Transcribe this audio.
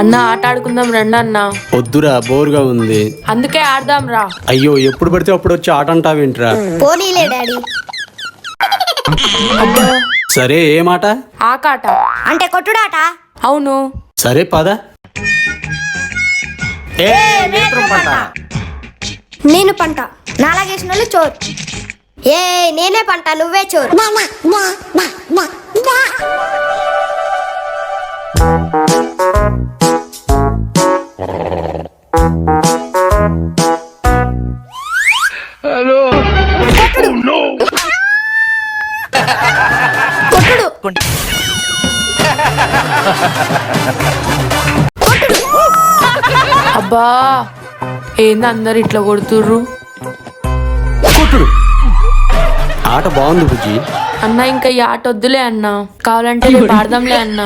అన్న ఆట ఆడుకుందాం రండి అన్న. వద్దురా, బోర్గా ఉంది. అందుకే ఆడదాం రా. అయ్యో, ఎప్పుడు పడితే అప్పుడు వచ్చి ఆట అంటావేంట్రా? పోనీలే డాడీ. అబ్బో, సరే, ఏ మాట? ఆకాట. అంటే కొట్టుడాట? అవును. సరే పద. నేను పంట, నాలాగేసిన వాళ్ళు చోర్. ఏ నేనే పంట, నువ్వే చోర్. కొట్టుడు. అబ్బా, ఏంది అందరు ఇట్లా కొడుతుర్రు? కొట్టుడు. ఆట బాగుంది బుజ్జి. అన్న ఇంకా ఈ ఆట వద్దులే అన్న, కావాలంటే రేపు ఆడదాంలే అన్న.